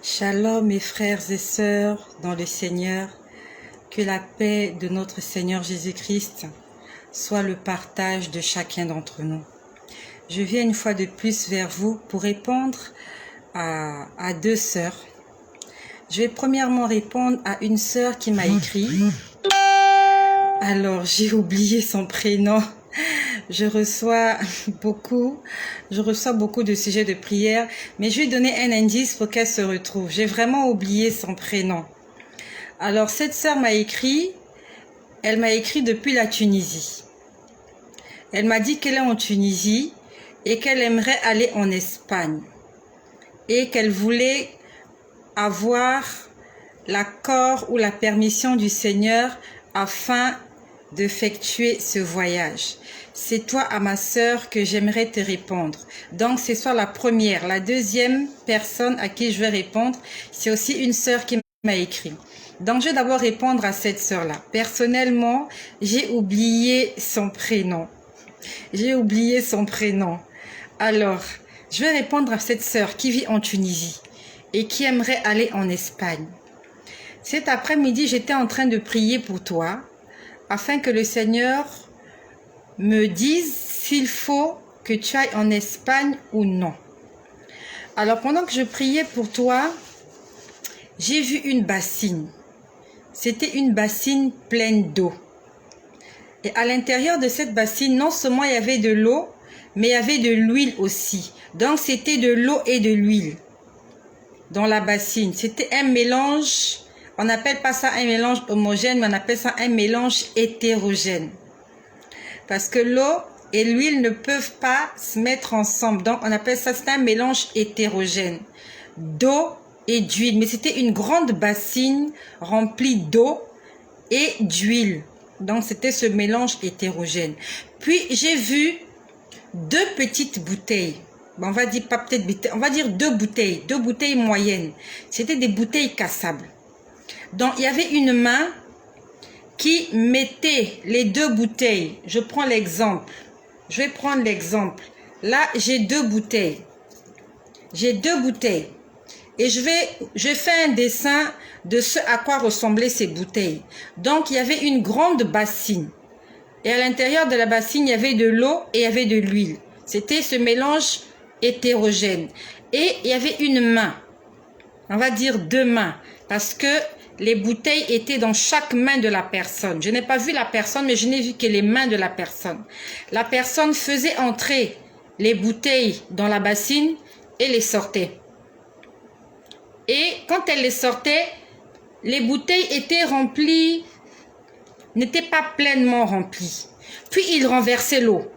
Shalom mes frères et sœurs dans le Seigneur, que la paix de notre Seigneur Jésus-Christ soit le partage de chacun d'entre nous. Je viens une fois de plus vers vous pour répondre à deux sœurs. Je vais premièrement répondre à une sœur qui m'a écrit. Alors j'ai oublié son prénom. Je reçois beaucoup de sujets de prière, mais je vais donner un indice pour qu'elle se retrouve. J'ai vraiment oublié son prénom. Alors cette sœur m'a écrit, elle m'a écrit depuis la Tunisie. Elle m'a dit qu'elle est en Tunisie et qu'elle aimerait aller en Espagne et qu'elle voulait avoir l'accord ou la permission du Seigneur afin d'effectuer ce voyage. C'est toi, à ma sœur, que j'aimerais te répondre. Donc, c'est soit la première. La deuxième personne à qui je vais répondre, c'est aussi une sœur qui m'a écrit. Donc, je vais d'abord répondre à cette sœur-là. Personnellement, j'ai oublié son prénom. J'ai oublié son prénom. Alors, je vais répondre à cette sœur qui vit en Tunisie et qui aimerait aller en Espagne. Cet après-midi, j'étais en train de prier pour toi afin que le Seigneur me dise s'il faut que tu ailles en Espagne ou non. Alors, pendant que je priais pour toi, j'ai vu une bassine. C'était une bassine pleine d'eau. Et à l'intérieur de cette bassine, non seulement il y avait de l'eau, mais il y avait de l'huile aussi. Donc, c'était de l'eau et de l'huile dans la bassine. C'était un mélange, on n'appelle pas ça un mélange homogène, mais on appelle ça un mélange hétérogène. Parce que l'eau et l'huile ne peuvent pas se mettre ensemble. Donc, on appelle ça, c'est un mélange hétérogène d'eau et d'huile. Mais c'était une grande bassine remplie d'eau et d'huile. Donc, c'était ce mélange hétérogène. Puis, j'ai vu deux petites bouteilles. Bon, on va dire pas peut-être bouteilles, on va dire deux bouteilles moyennes. C'était des bouteilles cassables. Donc, il y avait une main qui mettait les deux bouteilles. Je prends l'exemple. Je vais prendre l'exemple. Là, j'ai deux bouteilles. J'ai deux bouteilles. Et je fais un dessin de ce à quoi ressemblaient ces bouteilles. Donc, il y avait une grande bassine. Et à l'intérieur de la bassine, il y avait de l'eau et il y avait de l'huile. C'était ce mélange hétérogène. Et il y avait une main. On va dire deux mains. Parce que les bouteilles étaient dans chaque main de la personne. Je n'ai pas vu la personne, mais je n'ai vu que les mains de la personne. La personne faisait entrer les bouteilles dans la bassine et les sortait. Et quand elle les sortait, les bouteilles étaient remplies, n'étaient pas pleinement remplies. Puis il renversait l'eau.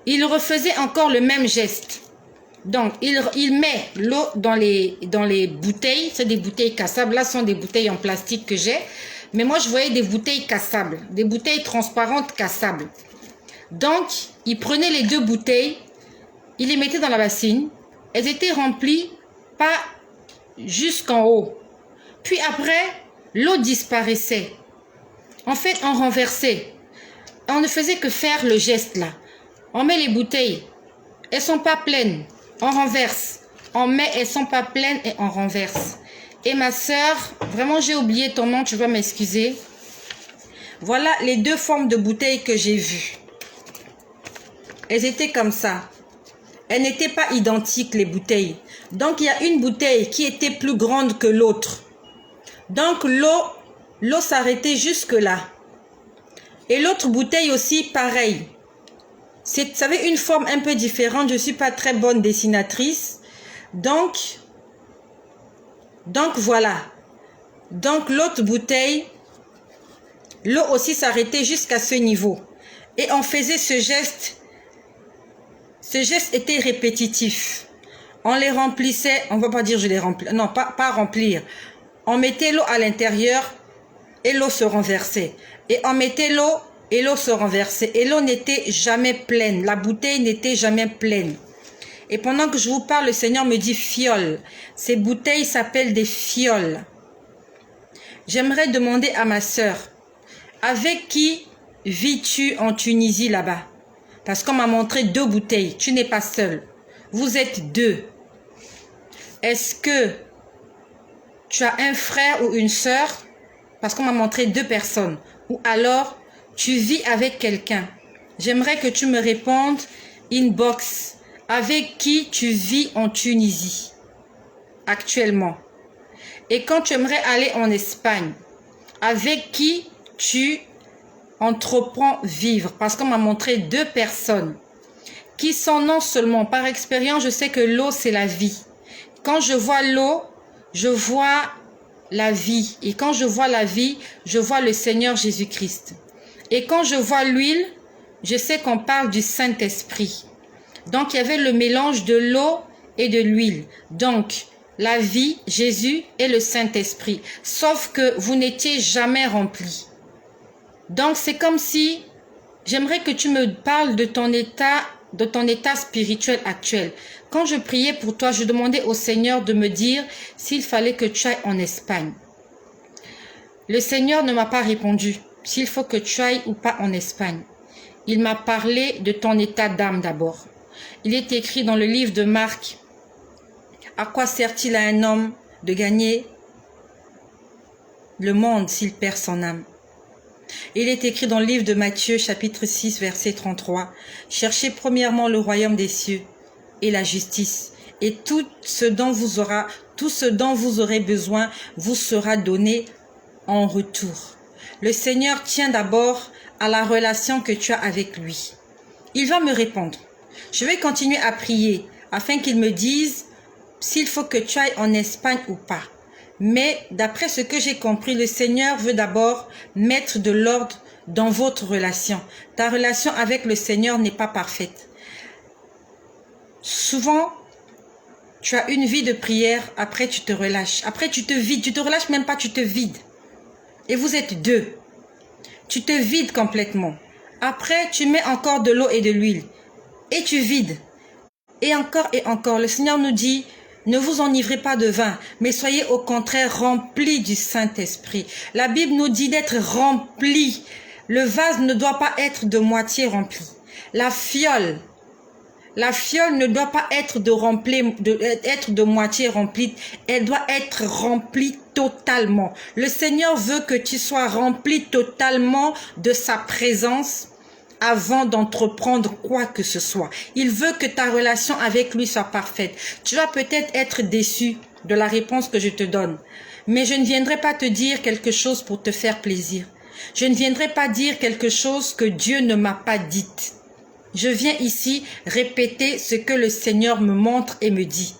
Il refaisait encore le même geste. Donc, il met l'eau dans les bouteilles. C'est des bouteilles cassables. Là, ce sont des bouteilles en plastique que j'ai. Mais moi, je voyais des bouteilles cassables. Des bouteilles transparentes cassables. Donc, il prenait les deux bouteilles. Il les mettait dans la bassine. Elles étaient remplies, pas jusqu'en haut. Puis après, l'eau disparaissait. En fait, on renversait. On ne faisait que faire le geste là. On met les bouteilles. Elles ne sont pas pleines. On renverse. On met, elles ne sont pas pleines et on renverse. Et ma sœur, vraiment j'ai oublié ton nom, tu vas m'excuser. Voilà les deux formes de bouteilles que j'ai vues. Elles étaient comme ça. Elles n'étaient pas identiques, les bouteilles. Donc il y a une bouteille qui était plus grande que l'autre. Donc l'eau s'arrêtait jusque là. Et l'autre bouteille aussi, pareil. Ça avait une forme un peu différente. Je ne suis pas très bonne dessinatrice. Donc voilà. Donc l'autre bouteille, l'eau aussi s'arrêtait jusqu'à ce niveau. Et on faisait ce geste. Ce geste était répétitif. On les remplissait. On ne va pas dire je les remplis. Non, pas remplir. On mettait l'eau à l'intérieur et l'eau se renversait. Et on mettait l'eau et l'eau se renversait. Et l'eau n'était jamais pleine. La bouteille n'était jamais pleine. Et pendant que je vous parle, le Seigneur me dit fiole. Ces bouteilles s'appellent des fioles. J'aimerais demander à ma sœur, avec qui vis-tu en Tunisie là-bas? Parce qu'on m'a montré deux bouteilles. Tu n'es pas seule. Vous êtes deux. Est-ce que tu as un frère ou une sœur, parce qu'on m'a montré 2 personnes, ou alors tu vis avec quelqu'un. J'aimerais que tu me répondes inbox avec qui tu vis en Tunisie actuellement. Et quand tu aimerais aller en Espagne, avec qui tu entreprends vivre, parce qu'on m'a montré 2 personnes qui sont non seulement, par expérience, je sais que l'eau c'est la vie. Quand je vois l'eau, je vois la vie. Et quand je vois la vie, je vois le Seigneur Jésus-Christ. Et quand je vois l'huile, je sais qu'on parle du Saint-Esprit. Donc il y avait le mélange de l'eau et de l'huile. Donc la vie, Jésus et le Saint-Esprit. Sauf que vous n'étiez jamais remplis. Donc c'est comme si, j'aimerais que tu me parles de ton état spirituel actuel. Quand je priais pour toi, je demandais au Seigneur de me dire s'il fallait que tu ailles en Espagne. Le Seigneur ne m'a pas répondu s'il faut que tu ailles ou pas en Espagne. Il m'a parlé de ton état d'âme d'abord. Il est écrit dans le livre de Marc, « À quoi sert-il à un homme de gagner le monde s'il perd son âme ?» Il est écrit dans le livre de Matthieu, chapitre 6, verset 33, « Cherchez premièrement le royaume des cieux et la justice, et tout ce dont vous aurez besoin vous sera donné en retour. » Le Seigneur tient d'abord à la relation que tu as avec lui. Il va me répondre. Je vais continuer à prier afin qu'il me dise s'il faut que tu ailles en Espagne ou pas. Mais d'après ce que j'ai compris, le Seigneur veut d'abord mettre de l'ordre dans votre relation. Ta relation avec le Seigneur n'est pas parfaite. Souvent, tu as une vie de prière, après tu te relâches. Après tu te vides, tu te relâches même pas, tu te vides. Et vous êtes 2. Tu te vides complètement. Après, tu mets encore de l'eau et de l'huile. Et tu vides. Et encore. Le Seigneur nous dit, ne vous enivrez pas de vin, mais soyez au contraire remplis du Saint-Esprit. La Bible nous dit d'être remplis. Le vase ne doit pas être de moitié rempli. La fiole ne doit pas être de moitié remplie. Elle doit être remplie totalement. Le Seigneur veut que tu sois rempli totalement de sa présence avant d'entreprendre quoi que ce soit. Il veut que ta relation avec lui soit parfaite. Tu vas peut-être être déçu de la réponse que je te donne. Mais je ne viendrai pas te dire quelque chose pour te faire plaisir. Je ne viendrai pas dire quelque chose que Dieu ne m'a pas dit. Je viens ici répéter ce que le Seigneur me montre et me dit.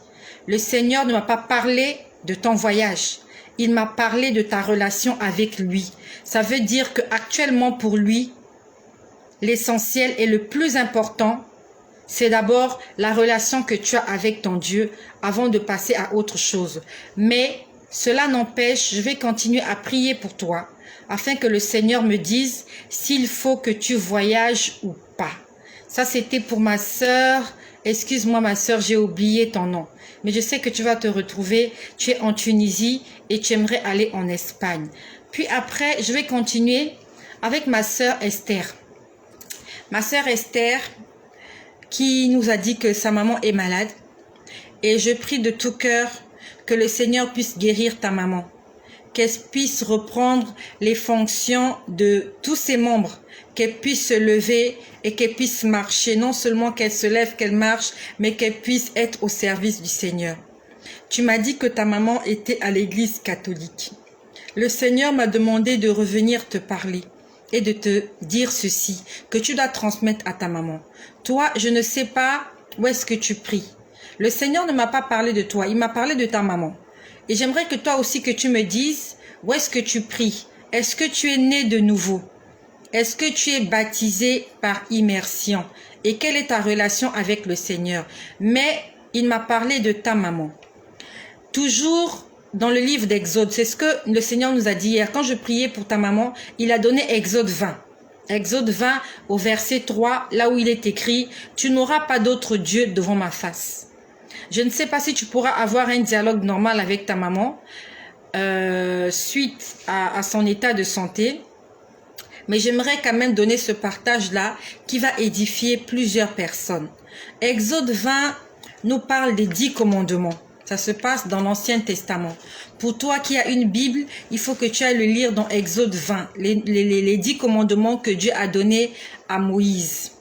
Le Seigneur ne m'a pas parlé de ton voyage. Il m'a parlé de ta relation avec lui. Ça veut dire que actuellement pour lui, l'essentiel et le plus important, c'est d'abord la relation que tu as avec ton Dieu avant de passer à autre chose. Mais cela n'empêche, je vais continuer à prier pour toi afin que le Seigneur me dise s'il faut que tu voyages ou pas. Ça, c'était pour ma sœur. Excuse-moi, ma sœur, j'ai oublié ton nom. Mais je sais que tu vas te retrouver. Tu es en Tunisie et tu aimerais aller en Espagne. Puis après, je vais continuer avec ma sœur Esther. Ma sœur Esther qui nous a dit que sa maman est malade. Et je prie de tout cœur que le Seigneur puisse guérir ta maman. Qu'elle puisse reprendre les fonctions de tous ses membres. Qu'elle puisse se lever et qu'elle puisse marcher. Non seulement qu'elle se lève, qu'elle marche, mais qu'elle puisse être au service du Seigneur. Tu m'as dit que ta maman était à l'église catholique. Le Seigneur m'a demandé de revenir te parler et de te dire ceci, que tu dois transmettre à ta maman. Toi, je ne sais pas où est-ce que tu pries. Le Seigneur ne m'a pas parlé de toi, il m'a parlé de ta maman. Et j'aimerais que toi aussi que tu me dises où est-ce que tu pries. Est-ce que tu es né de nouveau? Est-ce que tu es baptisé par immersion? Et quelle est ta relation avec le Seigneur? Mais il m'a parlé de ta maman. Toujours dans le livre d'Exode, c'est ce que le Seigneur nous a dit hier. Quand je priais pour ta maman, il a donné Exode 20. Exode 20 au verset 3, là où il est écrit « Tu n'auras pas d'autre Dieu devant ma face ». Je ne sais pas si tu pourras avoir un dialogue normal avec ta maman suite à son état de santé. Mais j'aimerais quand même donner ce partage-là qui va édifier plusieurs personnes. Exode 20 nous parle des 10 commandements. Ça se passe dans l'Ancien Testament. Pour toi qui as une Bible, il faut que tu ailles le lire dans Exode 20, les 10 commandements que Dieu a donnés à Moïse.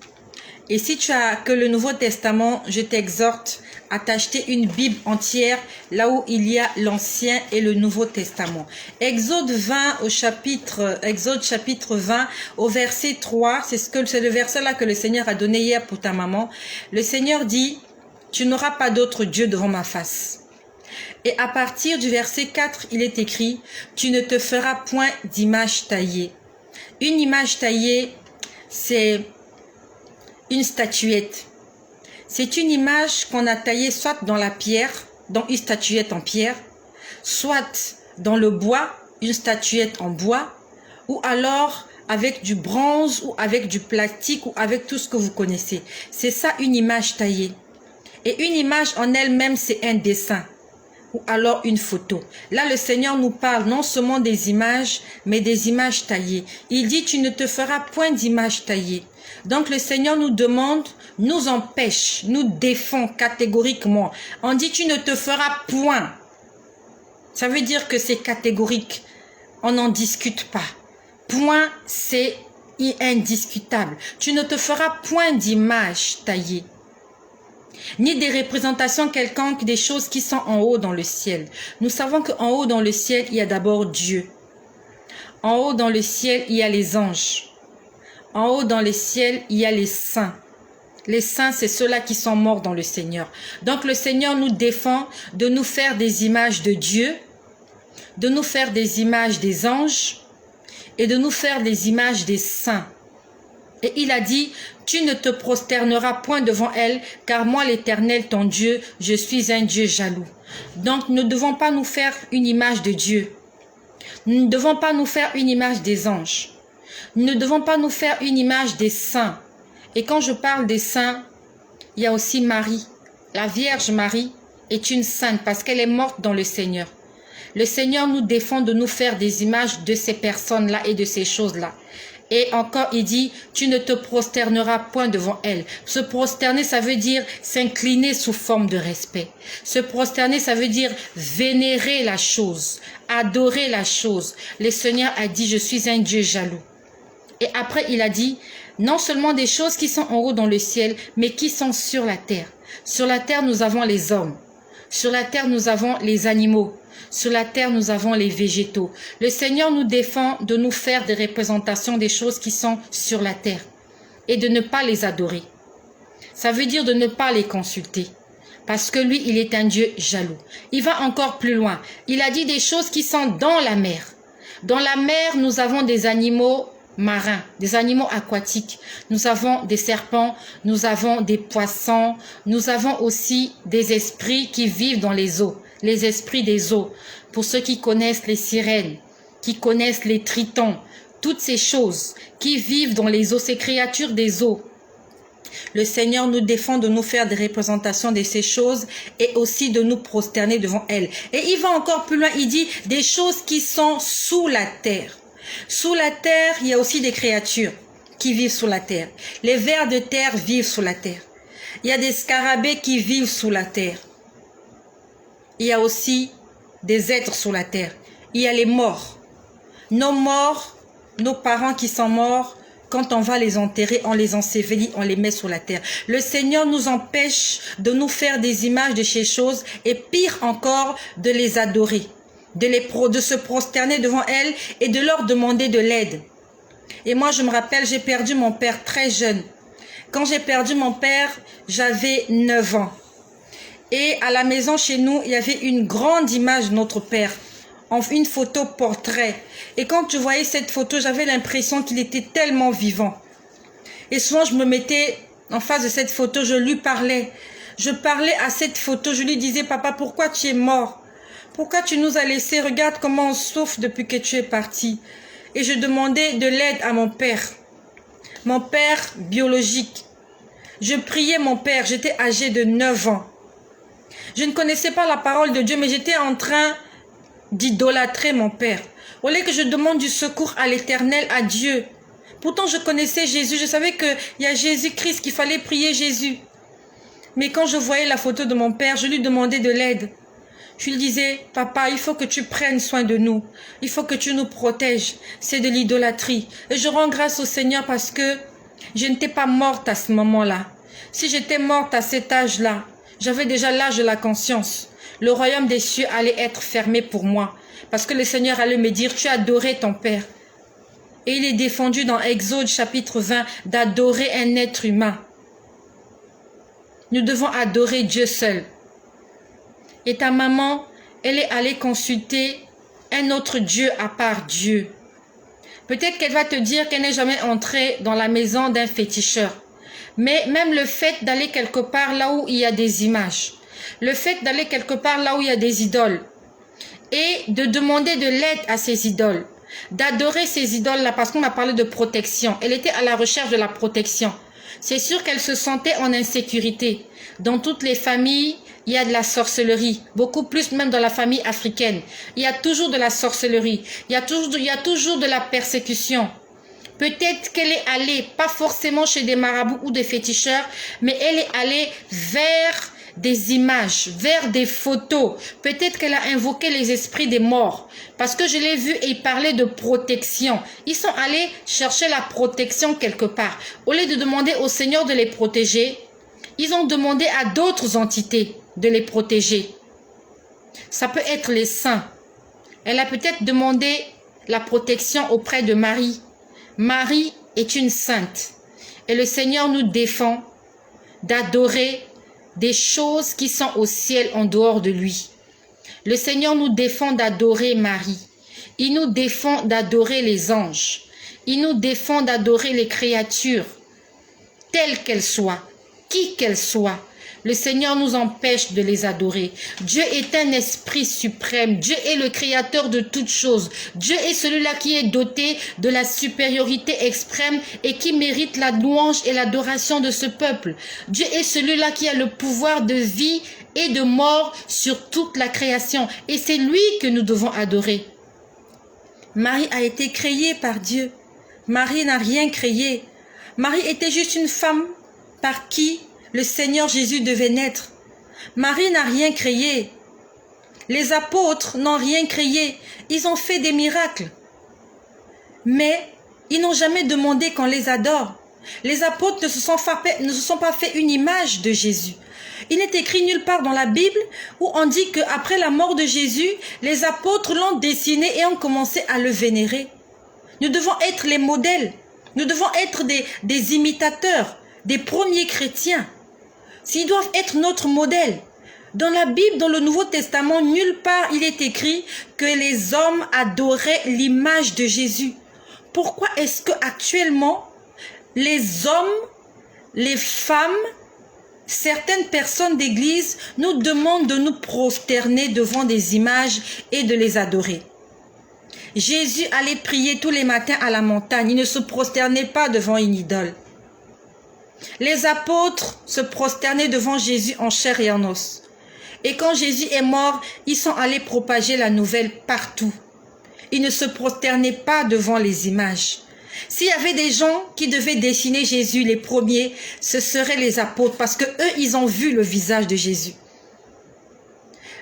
Et si tu as que le Nouveau Testament, je t'exhorte à t'acheter une Bible entière, là où il y a l'Ancien et le Nouveau Testament. Exode 20 Exode chapitre 20 au verset 3, c'est le verset là que le Seigneur a donné hier pour ta maman. Le Seigneur dit: tu n'auras pas d'autre Dieu devant ma face. Et à partir du verset 4, il est écrit: tu ne te feras point d'image taillée. Une image taillée, c'est une statuette. C'est une image qu'on a taillée soit dans la pierre, dans une statuette en pierre, soit dans le bois, une statuette en bois, ou alors avec du bronze, ou avec du plastique, ou avec tout ce que vous connaissez. C'est ça une image taillée. Et une image en elle-même, c'est un dessin ou alors une photo. Là, le Seigneur nous parle non seulement des images, mais des images taillées. Il dit: tu ne te feras point d'image taillée. Donc, le Seigneur nous demande, nous empêche, nous défend catégoriquement. On dit: tu ne te feras point. Ça veut dire que c'est catégorique. On n'en discute pas. Point, c'est indiscutable. Tu ne te feras point d'image taillée, ni des représentations quelconques des choses qui sont en haut dans le ciel. Nous savons qu'en haut dans le ciel, il y a d'abord Dieu. En haut dans le ciel, il y a les anges. En haut dans le ciel, il y a les saints. Les saints, c'est ceux-là qui sont morts dans le Seigneur. Donc le Seigneur nous défend de nous faire des images de Dieu, de nous faire des images des anges et de nous faire des images des saints. Et il a dit: tu ne te prosterneras point devant elle, car moi l'Éternel ton Dieu, je suis un Dieu jaloux. Donc nous ne devons pas nous faire une image de Dieu. Nous ne devons pas nous faire une image des anges. Nous ne devons pas nous faire une image des saints. Et quand je parle des saints, il y a aussi Marie. La Vierge Marie est une sainte parce qu'elle est morte dans le Seigneur. Le Seigneur nous défend de nous faire des images de ces personnes-là et de ces choses-là. Et encore, il dit: tu ne te prosterneras point devant elle. Se prosterner, ça veut dire s'incliner sous forme de respect. Se prosterner, ça veut dire vénérer la chose, adorer la chose. Le Seigneur a dit: je suis un Dieu jaloux. Et après, il a dit: non seulement des choses qui sont en haut dans le ciel, mais qui sont sur la terre. Sur la terre, nous avons les hommes. Sur la terre, nous avons les animaux. Sur la terre, nous avons les végétaux. Le Seigneur nous défend de nous faire des représentations des choses qui sont sur la terre et de ne pas les adorer. Ça veut dire de ne pas les consulter. Parce que lui, il est un Dieu jaloux. Il va encore plus loin. Il a dit des choses qui sont dans la mer. Dans la mer, nous avons des animaux marins, des animaux aquatiques. Nous avons des serpents, nous avons des poissons, nous avons aussi des esprits qui vivent dans les eaux, les esprits des eaux. Pour ceux qui connaissent les sirènes, qui connaissent les tritons, toutes ces choses qui vivent dans les eaux, ces créatures des eaux. Le Seigneur nous défend de nous faire des représentations de ces choses et aussi de nous prosterner devant elles. Et il va encore plus loin, il dit des choses qui sont sous la terre. Sous la terre, il y a aussi des créatures qui vivent sous la terre. Les vers de terre vivent sous la terre. Il y a des scarabées qui vivent sous la terre. Il y a aussi des êtres sous la terre. Il y a les morts. Nos morts, nos parents qui sont morts, quand on va les enterrer, on les ensevelit, on les met sous la terre. Le Seigneur nous empêche de nous faire des images de ces choses et pire encore, de les adorer. De se prosterner devant elles et de leur demander de l'aide. Et moi, je me rappelle, j'ai perdu mon père très jeune. Quand j'ai perdu mon père, j'avais 9 ans. Et à la maison chez nous, il y avait une grande image de notre père, une photo portrait. Et quand je voyais cette photo, j'avais l'impression qu'il était tellement vivant. Et souvent, je me mettais en face de cette photo, je lui parlais. Je parlais à cette photo, je lui disais: papa, pourquoi tu es mort? Pourquoi tu nous as laissés? Regarde comment on souffre depuis que tu es parti. Et je demandais de l'aide à mon père biologique. Je priais mon père, j'étais âgée de 9 ans. Je ne connaissais pas la parole de Dieu, mais j'étais en train d'idolâtrer mon père. Au lieu que je demande du secours à l'Éternel, à Dieu. Pourtant, je connaissais Jésus, je savais qu'il y a Jésus-Christ, qu'il fallait prier Jésus. Mais quand je voyais la photo de mon père, je lui demandais de l'aide. Je lui disais, papa, il faut que tu prennes soin de nous. Il faut que tu nous protèges. C'est de l'idolâtrie. Et je rends grâce au Seigneur parce que je n'étais pas morte à ce moment-là. Si j'étais morte à cet âge-là, j'avais déjà l'âge de la conscience. Le royaume des cieux allait être fermé pour moi. Parce que le Seigneur allait me dire, tu as adoré ton Père. Et il est défendu dans Exode chapitre 20 d'adorer un être humain. Nous devons adorer Dieu seul. Et ta maman, elle est allée consulter un autre Dieu à part Dieu. Peut-être qu'elle va te dire qu'elle n'est jamais entrée dans la maison d'un féticheur. Mais même le fait d'aller quelque part là où il y a des images, le fait d'aller quelque part là où il y a des idoles, et de demander de l'aide à ces idoles, d'adorer ces idoles-là, parce qu'on m'a parlé de protection. Elle était à la recherche de la protection. C'est sûr qu'elle se sentait en insécurité. Dans toutes les familles, il y a de la sorcellerie, beaucoup plus même dans la famille africaine. Il y a toujours de la sorcellerie, il y a toujours de la persécution. Peut-être qu'elle est allée, pas forcément chez des marabouts ou des féticheurs, mais elle est allée vers des images, vers des photos. Peut-être qu'elle a invoqué les esprits des morts. Parce que je l'ai vu et il parlait de protection. Ils sont allés chercher la protection quelque part. Au lieu de demander au Seigneur de les protéger, ils ont demandé à d'autres entités de les protéger. Ça peut être les saints. Elle a peut-être demandé la protection auprès de Marie. Marie est une sainte. Et le Seigneur nous défend d'adorer des choses qui sont au ciel en dehors de lui. Le Seigneur nous défend d'adorer Marie. Il nous défend d'adorer les anges. Il nous défend d'adorer les créatures, telles qu'elles soient, qui qu'elles soient. Le Seigneur nous empêche de les adorer. Dieu est un esprit suprême. Dieu est le créateur de toutes choses. Dieu est celui-là qui est doté de la supériorité extrême et qui mérite la louange et l'adoration de ce peuple. Dieu est celui-là qui a le pouvoir de vie et de mort sur toute la création. Et c'est lui que nous devons adorer. Marie a été créée par Dieu. Marie n'a rien créé. Marie était juste une femme par qui le Seigneur Jésus devait naître. Marie n'a rien créé. Les apôtres n'ont rien créé. Ils ont fait des miracles. Mais ils n'ont jamais demandé qu'on les adore. Les apôtres ne se sont pas fait une image de Jésus. Il n'est écrit nulle part dans la Bible où on dit qu'après la mort de Jésus, les apôtres l'ont dessiné et ont commencé à le vénérer. Nous devons être les modèles. Nous devons être des imitateurs, des premiers chrétiens. S'ils doivent être notre modèle. Dans la Bible, dans le Nouveau Testament, nulle part il est écrit que les hommes adoraient l'image de Jésus. Pourquoi est-ce que actuellement les hommes, les femmes, certaines personnes d'église nous demandent de nous prosterner devant des images et de les adorer? Jésus allait prier tous les matins à la montagne. Il ne se prosternait pas devant une idole. Les apôtres se prosternaient devant Jésus en chair et en os. Et quand Jésus est mort, ils sont allés propager la nouvelle partout. Ils ne se prosternaient pas devant les images. S'il y avait des gens qui devaient dessiner Jésus, les premiers, ce seraient les apôtres, parce que eux, ils ont vu le visage de Jésus.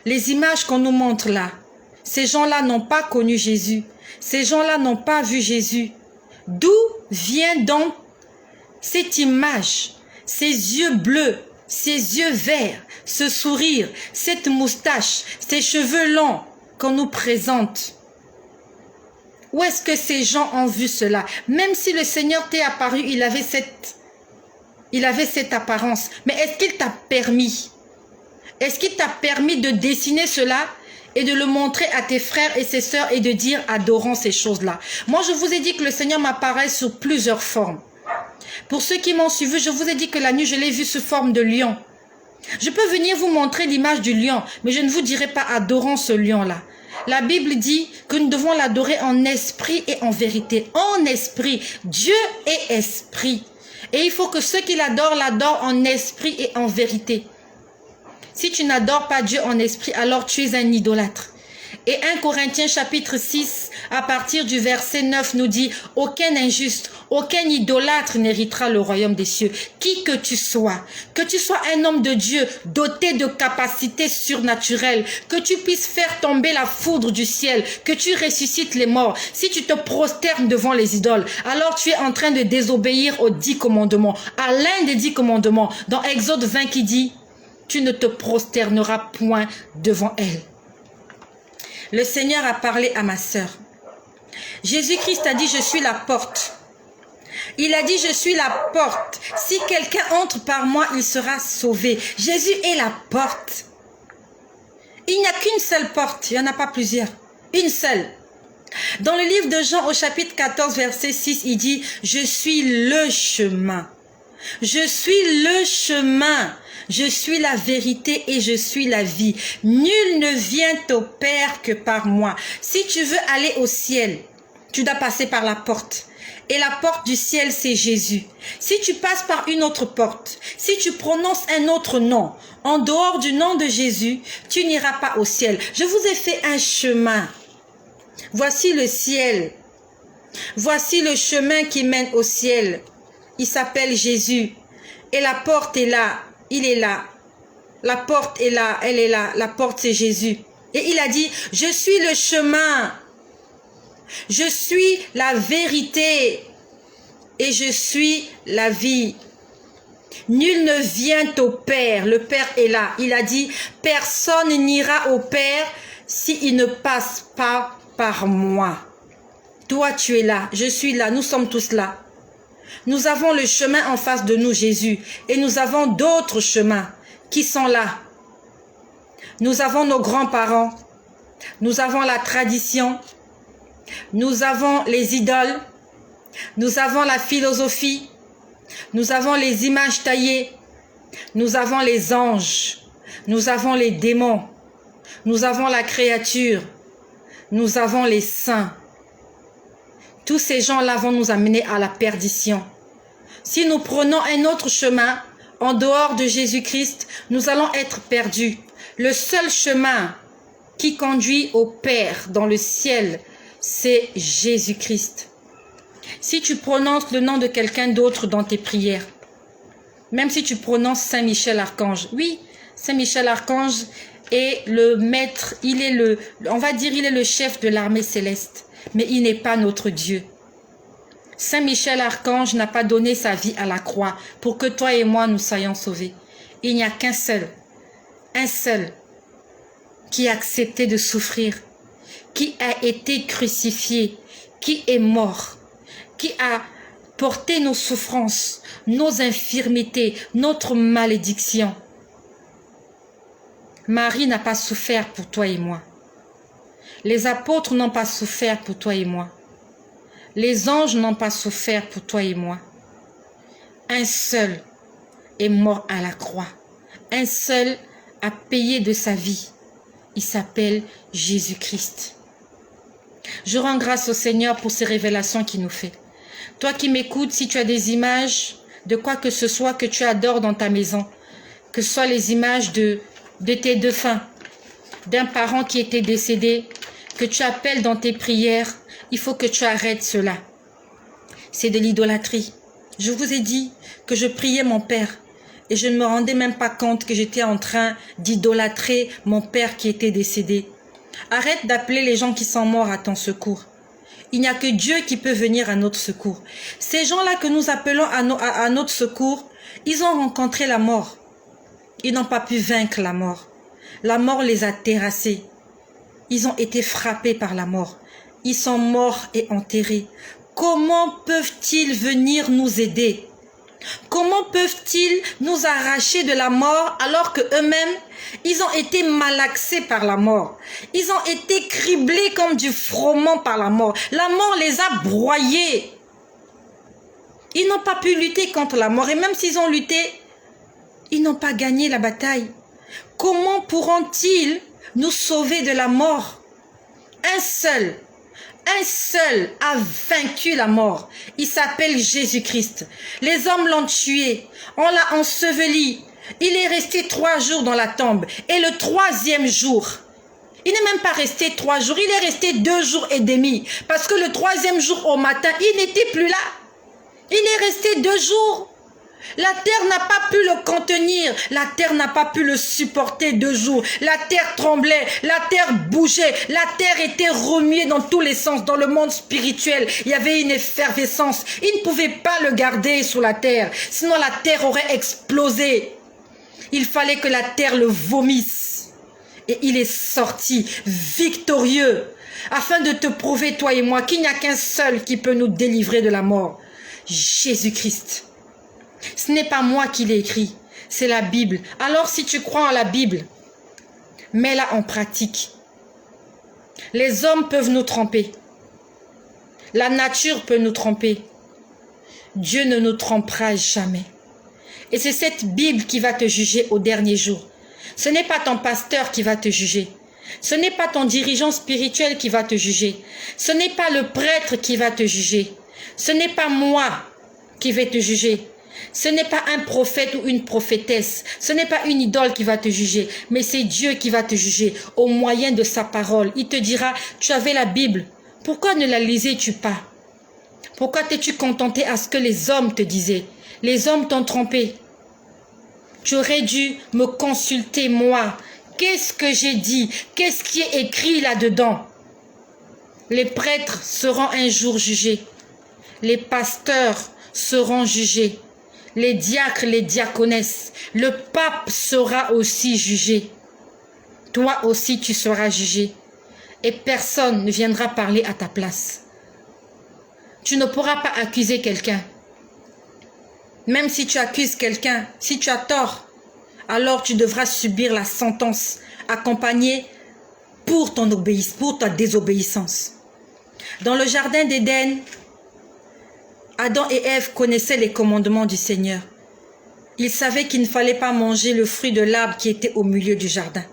Les images qu'on nous montre là, ces gens-là n'ont pas connu Jésus. Ces gens-là n'ont pas vu Jésus. D'où vient donc cette image, ces yeux bleus, ces yeux verts, ce sourire, cette moustache, ces cheveux longs qu'on nous présente? Où est-ce que ces gens ont vu cela? Même si le Seigneur t'est apparu, il avait cette apparence. Mais est-ce qu'il t'a permis? Est-ce qu'il t'a permis de dessiner cela et de le montrer à tes frères et ses sœurs et de dire adorons ces choses-là? Moi, je vous ai dit que le Seigneur m'apparaît sous plusieurs formes. Pour ceux qui m'ont suivi, je vous ai dit que la nuit, je l'ai vu sous forme de lion. Je peux venir vous montrer l'image du lion, mais je ne vous dirai pas adorons ce lion-là. La Bible dit que nous devons l'adorer en esprit et en vérité. En esprit. Dieu est esprit. Et il faut que ceux qui l'adorent en esprit et en vérité. Si tu n'adores pas Dieu en esprit, alors tu es un idolâtre. Et 1 Corinthiens chapitre 6, à partir du verset 9, nous dit « Aucun injuste, Aucun idolâtre n'héritera le royaume des cieux. Qui que tu sois un homme de Dieu doté de capacités surnaturelles, que tu puisses faire tomber la foudre du ciel, que tu ressuscites les morts, si tu te prosternes devant les idoles, alors tu es en train de désobéir aux 10 commandements, à l'un des 10 commandements, dans Exode 20 qui dit, tu ne te prosterneras point devant elle. Le Seigneur a parlé à ma sœur. Jésus-Christ a dit, je suis la porte. Il a dit, je suis la porte. Si quelqu'un entre par moi, il sera sauvé. Jésus est la porte. Il n'y a qu'une seule porte, il n'y en a pas plusieurs. Une seule. Dans le livre de Jean au chapitre 14, verset 6, il dit, je suis le chemin. Je suis le chemin. Je suis la vérité et je suis la vie. Nul ne vient au Père que par moi. Si tu veux aller au ciel, tu dois passer par la porte. Et la porte du ciel, c'est Jésus. Si tu passes par une autre porte, si tu prononces un autre nom, en dehors du nom de Jésus, tu n'iras pas au ciel. Je vous ai fait un chemin. Voici le ciel. Voici le chemin qui mène au ciel. Il s'appelle Jésus. Et la porte est là. Il est là. La porte est là. Elle est là. La porte, c'est Jésus. Et il a dit, je suis le chemin. Je suis la vérité. Et je suis la vie. Nul ne vient au Père. Le Père est là. Il a dit, personne n'ira au Père s'il ne passe pas par moi. Toi, tu es là. Je suis là. Nous sommes tous là. Nous avons le chemin en face de nous, Jésus. Et nous avons d'autres chemins qui sont là. Nous avons nos grands-parents. Nous avons la tradition. Nous avons les idoles. Nous avons la philosophie. Nous avons les images taillées. Nous avons les anges. Nous avons les démons. Nous avons la créature. Nous avons les saints. Tous ces gens-là vont nous amener à la perdition. Si nous prenons un autre chemin, en dehors de Jésus-Christ, nous allons être perdus. Le seul chemin qui conduit au Père dans le ciel, c'est Jésus-Christ. Si tu prononces le nom de quelqu'un d'autre dans tes prières, même si tu prononces Saint Michel Archange, oui, Saint Michel Archange est le maître, il est on va dire, il est le chef de l'armée céleste. Mais il n'est pas notre Dieu. Saint Michel Archange n'a pas donné sa vie à la croix pour que toi et moi nous soyons sauvés. Il n'y a qu'un seul, un seul, qui a accepté de souffrir, qui a été crucifié, qui est mort, qui a porté nos souffrances, nos infirmités, notre malédiction. Marie n'a pas souffert pour toi et moi. Les apôtres n'ont pas souffert pour toi et moi. Les anges n'ont pas souffert pour toi et moi. Un seul est mort à la croix. Un seul a payé de sa vie. Il s'appelle Jésus-Christ. Je rends grâce au Seigneur pour ces révélations qu'il nous fait. Toi qui m'écoutes, si tu as des images de quoi que ce soit que tu adores dans ta maison, que ce soit les images de tes défunts, d'un parent qui était décédé, que tu appelles dans tes prières, il faut que tu arrêtes cela. C'est de l'idolâtrie. Je vous ai dit que je priais mon père et je ne me rendais même pas compte que j'étais en train d'idolâtrer mon père qui était décédé. Arrête d'appeler les gens qui sont morts à ton secours. Il n'y a que Dieu qui peut venir à notre secours. Ces gens-là que nous appelons à notre secours, ils ont rencontré la mort. Ils n'ont pas pu vaincre la mort. La mort les a terrassés. Ils ont été frappés par la mort. Ils sont morts et enterrés. Comment peuvent-ils venir nous aider? Comment peuvent-ils nous arracher de la mort alors que eux-mêmes, ils ont été malaxés par la mort? Ils ont été criblés comme du froment par la mort. La mort les a broyés. Ils n'ont pas pu lutter contre la mort. Et même s'ils ont lutté, ils n'ont pas gagné la bataille. Comment pourront-ils nous sauver de la mort? Un seul a vaincu la mort. Il s'appelle Jésus-Christ. Les hommes l'ont tué. On l'a enseveli. Il est resté 3 jours dans la tombe. Et le 3e jour, il n'est même pas resté 3 jours. Il est resté 2 jours et demi. Parce que le 3e jour au matin, il n'était plus là. Il est resté 2 jours. La terre n'a pas pu le contenir. La terre n'a pas pu le supporter 2 jours. La terre tremblait. La terre bougeait. La terre était remuée dans tous les sens. Dans le monde spirituel, il y avait une effervescence. Il ne pouvait pas le garder sur la terre. Sinon, la terre aurait explosé. Il fallait que la terre le vomisse. Et il est sorti victorieux. Afin de te prouver, toi et moi, qu'il n'y a qu'un seul qui peut nous délivrer de la mort. Jésus-Christ. Ce n'est pas moi qui l'ai écrit, c'est la Bible. Alors si tu crois en la Bible, mets-la en pratique. Les hommes peuvent nous tromper. La nature peut nous tromper. Dieu ne nous trompera jamais. Et c'est cette Bible qui va te juger au dernier jour. Ce n'est pas ton pasteur qui va te juger. Ce n'est pas ton dirigeant spirituel qui va te juger. Ce n'est pas le prêtre qui va te juger. Ce n'est pas moi qui vais te juger. Ce n'est pas un prophète ou une prophétesse. Ce n'est pas une idole qui va te juger. Mais c'est Dieu qui va te juger au moyen de sa parole. Il te dira, tu avais la Bible. Pourquoi ne la lisais-tu pas? Pourquoi t'es-tu contenté à ce que les hommes te disaient? Les hommes t'ont trompé. Tu aurais dû me consulter moi. Qu'est-ce que j'ai dit? Qu'est-ce qui est écrit là-dedans? Les prêtres seront un jour jugés. Les pasteurs seront jugés. Les diacres, les diaconesses. Le pape sera aussi jugé. Toi aussi tu seras jugé. Et personne ne viendra parler à ta place. Tu ne pourras pas accuser quelqu'un. Même si tu accuses quelqu'un, si tu as tort, alors tu devras subir la sentence accompagnée pour ta désobéissance. Dans le jardin d'Éden, Adam et Ève connaissaient les commandements du Seigneur. Ils savaient qu'il ne fallait pas manger le fruit de l'arbre qui était au milieu du jardin.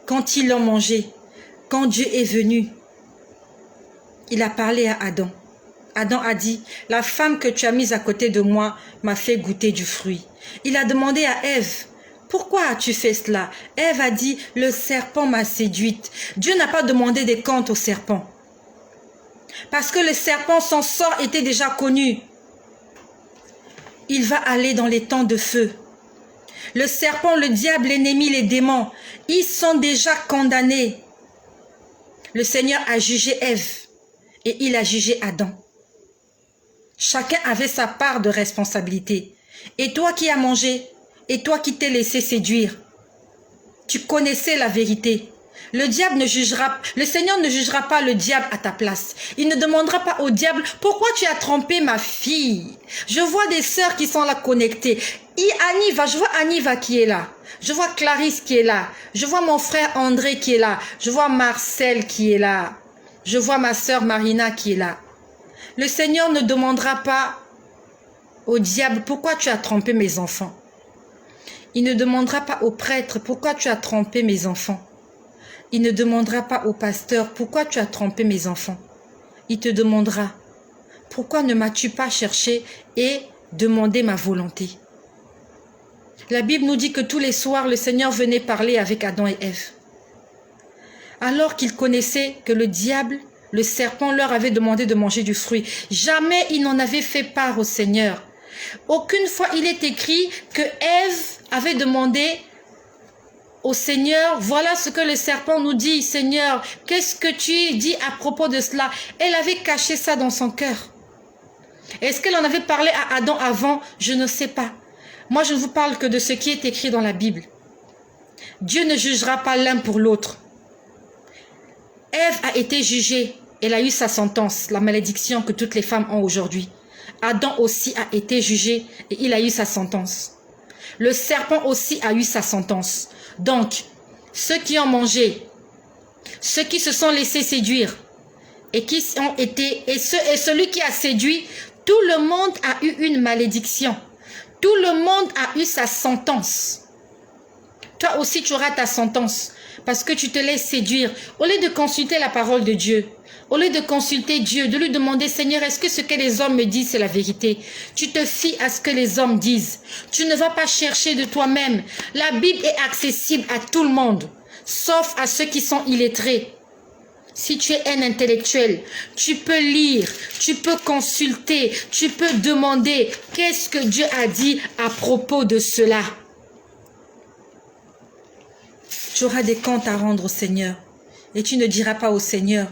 Quand ils l'ont mangé, quand Dieu est venu, il a parlé à Adam. Adam a dit, la femme que tu as mise à côté de moi m'a fait goûter du fruit. Il a demandé à Ève, pourquoi as-tu fait cela? Ève a dit, le serpent m'a séduite. Dieu n'a pas demandé des comptes au serpent. Parce que le serpent, son sort était déjà connu. Il va aller dans les temps de feu. Le serpent, le diable, l'ennemi, les démons, ils sont déjà condamnés. Le Seigneur a jugé Ève et il a jugé Adam. Chacun avait sa part de responsabilité. Et toi qui as mangé, et toi qui t'es laissé séduire, tu connaissais la vérité. Le Seigneur ne jugera pas le diable à ta place. Il ne demandera pas au diable, pourquoi tu as trompé ma fille? Je vois des sœurs qui sont là connectées. Je vois Aniva qui est là. Je vois Clarisse qui est là. Je vois mon frère André qui est là. Je vois Marcel qui est là. Je vois ma sœur Marina qui est là. Le Seigneur ne demandera pas au diable, pourquoi tu as trompé mes enfants? Il ne demandera pas au prêtre, pourquoi tu as trompé mes enfants? Il ne demandera pas au pasteur, pourquoi tu as trompé mes enfants? Il te demandera, pourquoi ne m'as-tu pas cherché et demandé ma volonté? La Bible nous dit que tous les soirs, le Seigneur venait parler avec Adam et Ève. Alors qu'il connaissait que le diable, le serpent leur avait demandé de manger du fruit. Jamais il n'en avait fait part au Seigneur. Aucune fois il est écrit que Ève avait demandé au Seigneur, voilà ce que le serpent nous dit, Seigneur, qu'est-ce que tu dis à propos de cela? Elle avait caché ça dans son cœur. Est-ce qu'elle en avait parlé à Adam avant? Je ne sais pas. Moi, je ne vous parle que de ce qui est écrit dans la Bible. Dieu ne jugera pas l'un pour l'autre. Ève a été jugée. Elle a eu sa sentence, la malédiction que toutes les femmes ont aujourd'hui. Adam aussi a été jugé et il a eu sa sentence. Le serpent aussi a eu sa sentence. Donc, ceux qui ont mangé, ceux qui se sont laissés séduire et qui ont été, et celui qui a séduit, tout le monde a eu une malédiction. Tout le monde a eu sa sentence. Toi aussi, tu auras ta sentence parce que tu te laisses séduire. Au lieu de consulter la parole de Dieu, au lieu de consulter Dieu, de lui demander, Seigneur, est-ce que ce que les hommes me disent, c'est la vérité? Tu te fies à ce que les hommes disent. Tu ne vas pas chercher de toi-même. La Bible est accessible à tout le monde, sauf à ceux qui sont illettrés. Si tu es un intellectuel, tu peux lire, tu peux consulter, tu peux demander qu'est-ce que Dieu a dit à propos de cela. Tu auras des comptes à rendre au Seigneur et tu ne diras pas au Seigneur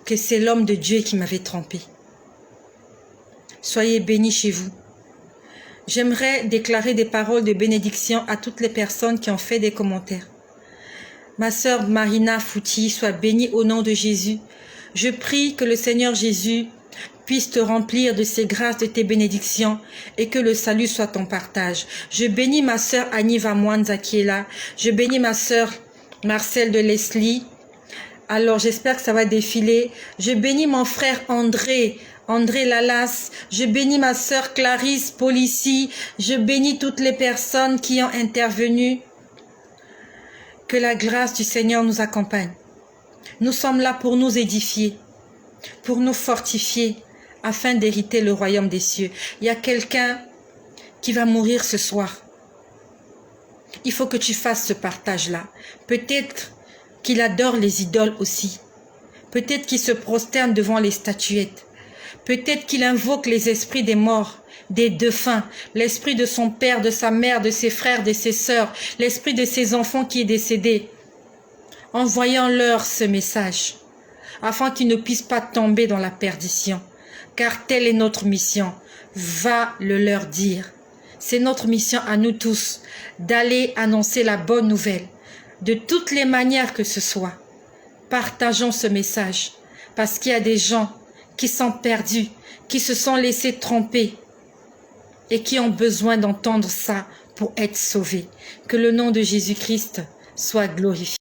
que c'est l'homme de Dieu qui m'avait trompé. Soyez bénis chez vous. J'aimerais déclarer des paroles de bénédiction à toutes les personnes qui ont fait des commentaires. Ma sœur Marina Fouti, sois bénie au nom de Jésus. Je prie que le Seigneur Jésus puisse te remplir de ses grâces, de tes bénédictions et que le salut soit ton partage. Je bénis ma sœur Annie Vamwanza qui est là. Je bénis ma sœur Marcel de Leslie. Alors j'espère que ça va défiler. Je bénis mon frère André Lalas. Je bénis ma sœur Clarisse Polici. Je bénis toutes les personnes qui ont intervenu. Que la grâce du Seigneur nous accompagne. Nous sommes là pour nous édifier, pour nous fortifier, afin d'hériter le royaume des cieux. Il y a quelqu'un qui va mourir ce soir. Il faut que tu fasses ce partage-là. Peut-être qu'il adore les idoles aussi. Peut-être qu'il se prosterne devant les statuettes. Peut-être qu'il invoque les esprits des morts, des défunts, l'esprit de son père, de sa mère, de ses frères, de ses sœurs, l'esprit de ses enfants qui est décédé. Envoyons-leur ce message, afin qu'ils ne puissent pas tomber dans la perdition, car telle est notre mission. Va le leur dire. C'est notre mission à nous tous, d'aller annoncer la bonne nouvelle, de toutes les manières que ce soit. Partageons ce message, parce qu'il y a des gens qui sont perdus, qui se sont laissés tromper et qui ont besoin d'entendre ça pour être sauvés. Que le nom de Jésus-Christ soit glorifié.